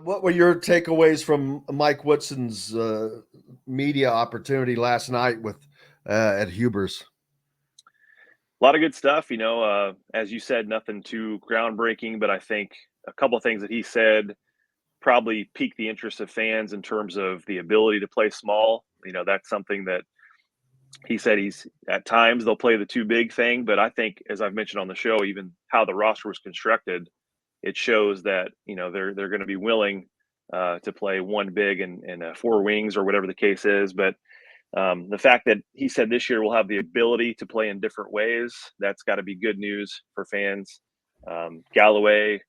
What were your takeaways from Mike Woodson's media opportunity last night with at Huber's? A lot of good stuff. As you said, nothing too groundbreaking, but I think a couple of things that he said probably piqued the interest of fans in terms of the ability to play small. That's something that he said he's at times they'll play the too big thing, but I think, as I've mentioned on the show, even how the roster was constructed, it shows that they're going to be willing to play one big and four wings or whatever the case is. But the fact that he said this year we'll have the ability to play in different ways, that's got to be good news for fans. Galloway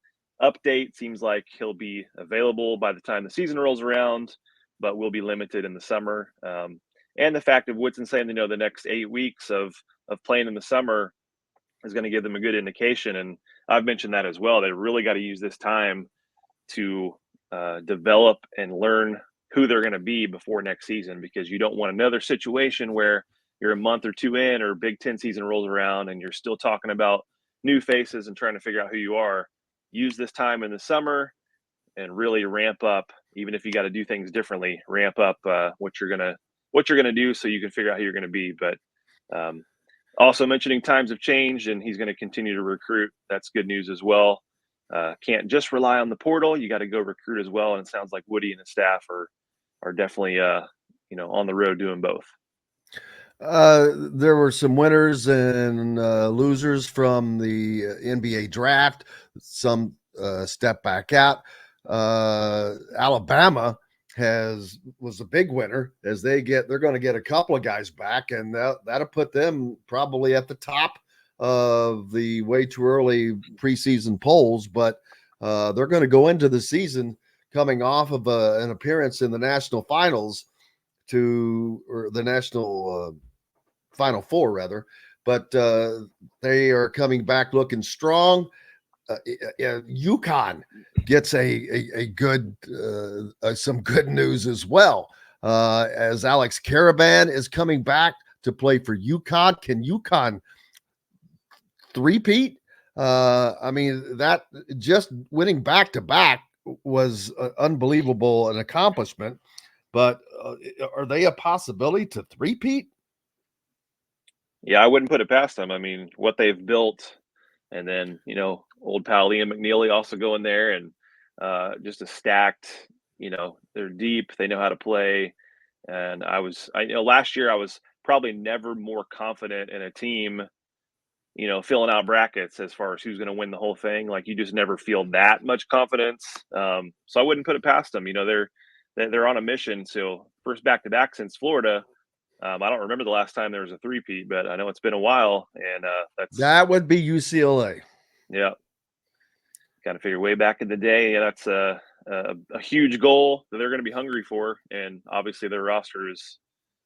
update seems like he'll be available by the time the season rolls around, but will be limited in the summer. And the fact of Woodson saying, the next 8 weeks of playing in the summer is going to give them a good indication. And I've mentioned that as well. They really got to use this time to develop and learn who they're going to be before next season, because you don't want another situation where you're a month or two in or Big Ten season rolls around and you're still talking about new faces and trying to figure out who you are. Use this time in the summer and really ramp up, even if you got to do things differently, ramp up what you're gonna do so you can figure out who you're going to be. But also mentioning times have changed and he's going to continue to recruit. That's good news as well. Can't just rely on the portal. You got to go recruit as well. And it sounds like Woody and his staff are definitely on the road doing both. There were some winners and losers from the NBA draft. Some step back out. Alabama was a big winner as they're going to get a couple of guys back, and that'll put them probably at the top of the way too early preseason polls. But they're going to go into the season coming off of an appearance in the national finals or the national Final Four rather, but they are coming back looking strong. UConn gets a good some good news as well, as Alex Caravan is coming back to play for UConn. Can UConn three-peat? I mean, that just winning back to back was unbelievable, an accomplishment. But are they a possibility to three-peat? Yeah, I wouldn't put it past them. I mean, what they've built, and then old pal Liam McNeely also going there, and just a stacked. They're deep. They know how to play. And last year I was probably never more confident in a team, filling out brackets as far as who's going to win the whole thing. Like, you just never feel that much confidence. So I wouldn't put it past them. They're on a mission. So first back-to-back since Florida. I don't remember the last time there was a three-peat, but I know it's been a while, and that would be UCLA. Yeah, got to figure way back in the day. Yeah, that's a huge goal that they're going to be hungry for, and obviously their roster is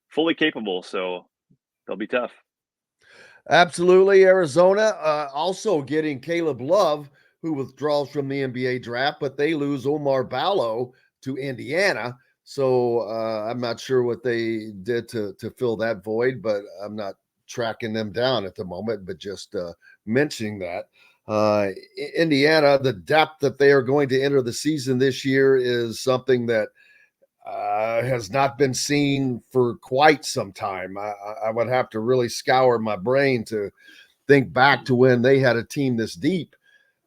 fully capable, so they'll be tough. Absolutely. Arizona also getting Caleb Love, who withdraws from the NBA draft, but they lose Omar Ballo to Indiana. So I'm not sure what they did to fill that void, but I'm not tracking them down at the moment, but just mentioning that. Indiana, the depth that they are going to enter the season this year is something that has not been seen for quite some time. I would have to really scour my brain to think back to when they had a team this deep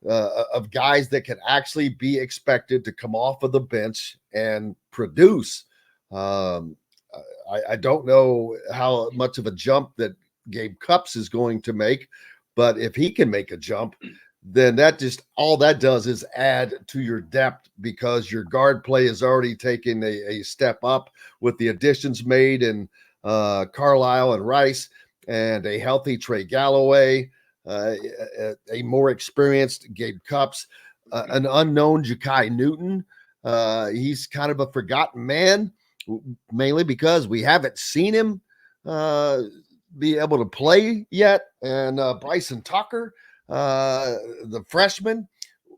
of guys that could actually be expected to come off of the bench and produce. I don't know how much of a jump that Gabe Cupps is going to make, but if he can make a jump, then all that does is add to your depth, because your guard play is already taking a step up with the additions made in Carlisle and Rice, and a healthy Trey Galloway, a more experienced Gabe Cupps, an unknown Ja'Kai Newton. He's kind of a forgotten man, mainly because we haven't seen him be able to play yet. And Bryson Tucker, the freshman,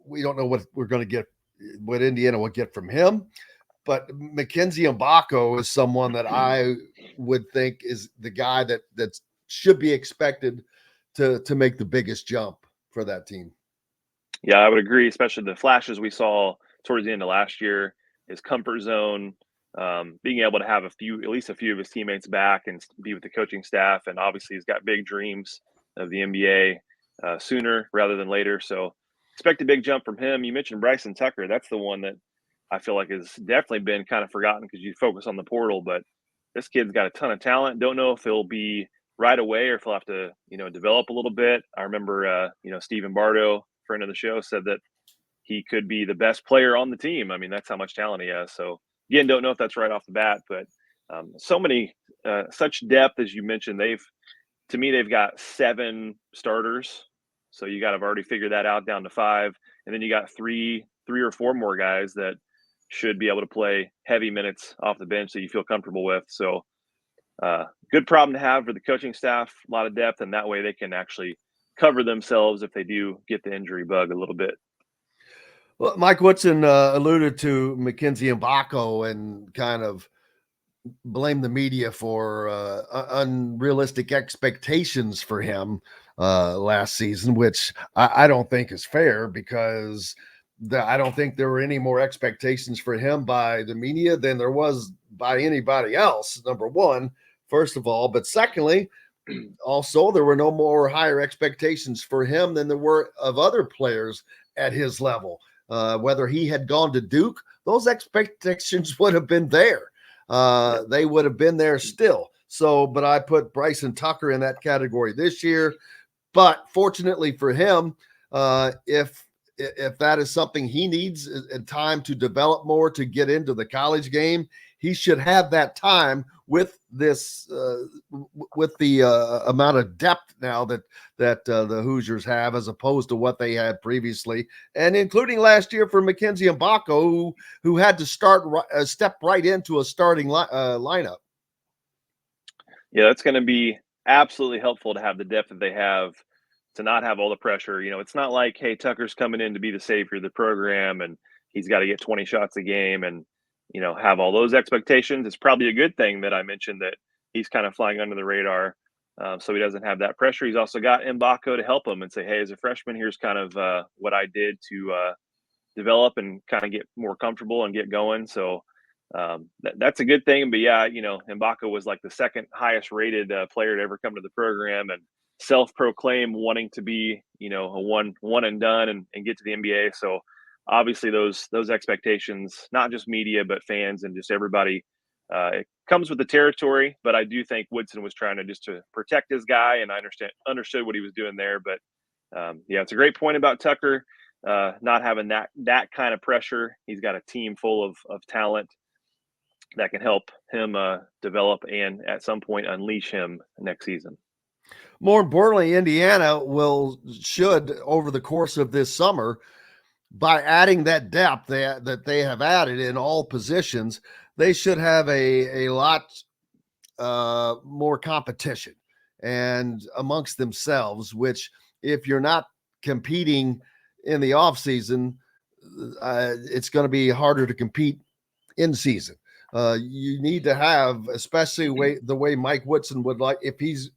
we don't know what we're going to get, what Indiana will get from him. But Mackenzie Mbako is someone that I would think is the guy that should be expected to make the biggest jump for that team. Yeah, I would agree, especially the flashes we saw towards the end of last year, his comfort zone, being able to have at least a few of his teammates back and be with the coaching staff. And obviously he's got big dreams of the NBA sooner rather than later. So expect a big jump from him. You mentioned Bryson Tucker. That's the one that I feel like has definitely been kind of forgotten because you focus on the portal, but this kid's got a ton of talent. Don't know if he'll be right away or if he'll have to, develop a little bit. I remember, Stephen Bardo, friend of the show, said that he could be the best player on the team. I mean, that's how much talent he has. So again, don't know if that's right off the bat, but so many, such depth as you mentioned. They've got 7 starters. So you got to have already figured that out down to 5, and then you got three or 4 more guys that should be able to play heavy minutes off the bench that you feel comfortable with. So good problem to have for the coaching staff, a lot of depth, and that way they can actually cover themselves if they do get the injury bug a little bit. Well, Mike Woodson alluded to Mackenzie Mbako and kind of blame the media for unrealistic expectations for him last season, which I don't think is fair because I don't think there were any more expectations for him by the media than there was by anybody else, number one, first of all. But secondly, also, there were no more higher expectations for him than there were of other players at his level. Whether he had gone to Duke, those expectations would have been there. They would have been there still. So, but I put Bryson Tucker in that category this year. But fortunately for him, if that is something he needs in time to develop more to get into the college game, he should have that time with this with the amount of depth now that the Hoosiers have as opposed to what they had previously, and including last year for Mackenzie Mbako, who had to step right into a starting lineup. Yeah, that's going to be absolutely helpful to have the depth that they have, to not have all the pressure. It's not like, hey, Tucker's coming in to be the savior of the program and he's got to get 20 shots a game and, have all those expectations. It's probably a good thing that I mentioned that he's kind of flying under the radar, so he doesn't have that pressure. He's also got Mbako to help him and say, hey, as a freshman, here's kind of what I did to develop and kind of get more comfortable and get going. So that's a good thing. But yeah, Mbaka was like the second highest rated player to ever come to the program and self-proclaimed wanting to be, a one and done and get to the NBA. So obviously those expectations, not just media, but fans and just everybody, it comes with the territory. But I do think Woodson was trying to protect his guy, and I understood what he was doing there. But yeah, it's a great point about Tucker not having that kind of pressure. He's got a team full of talent that can help him develop and at some point unleash him next season. More importantly, Indiana should over the course of this summer, by adding that depth that they have added in all positions, they should have a lot more competition and amongst themselves, which if you're not competing in the off season, it's going to be harder to compete in season. You need to have, especially the way Mike Woodson would like, if he's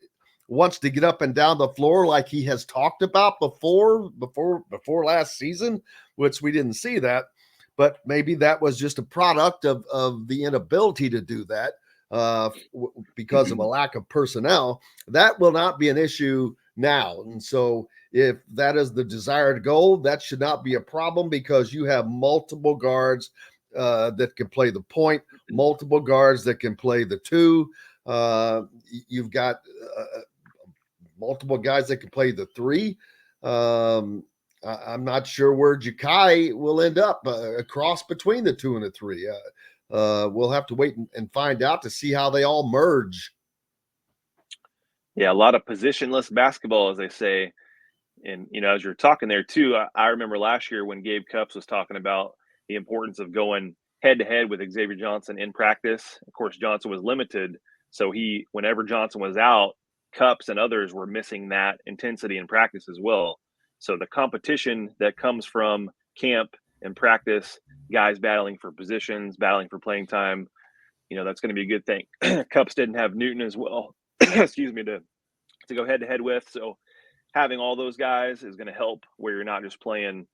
wants to get up and down the floor like he has talked about before last season, which we didn't see that, but maybe that was just a product of the inability to do that because of a lack of personnel. That will not be an issue now. And so if that is the desired goal, that should not be a problem because you have multiple guards that can play the point, multiple guards that can play the 2. You've got multiple guys that can play the 3. I'm not sure where Jakai will end up, a cross between the 2 and the 3. We'll have to wait and find out to see how they all merge. Yeah, a lot of positionless basketball, as they say. And, as you're talking there too, I remember last year when Gabe Cupps was talking about the importance of going head to head with Xavier Johnson in practice. Of course, Johnson was limited. So whenever Johnson was out, Cupps and others were missing that intensity in practice as well. So the competition that comes from camp and practice, guys battling for positions, battling for playing time, that's going to be a good thing. Cupps didn't have Newton as well, excuse me, to go head to head with. So having all those guys is going to help where you're not just playing,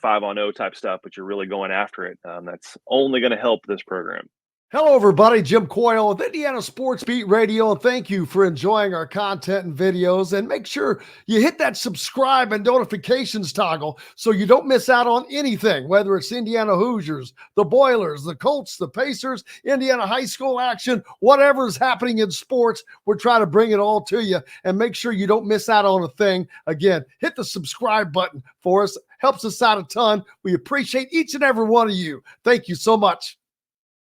5-on-0 type stuff, but you're really going after it. That's only going to help this program. Hello, everybody. Jim Coyle with Indiana Sports Beat Radio, and thank you for enjoying our content and videos. And make sure you hit that subscribe and notifications toggle so you don't miss out on anything, whether it's Indiana Hoosiers, the Boilers, the Colts, the Pacers, Indiana high school action, whatever's happening in sports. We're trying to bring it all to you, and make sure you don't miss out on a thing. Again, hit the subscribe button for us. Helps us out a ton. We appreciate each and every one of you. Thank you so much.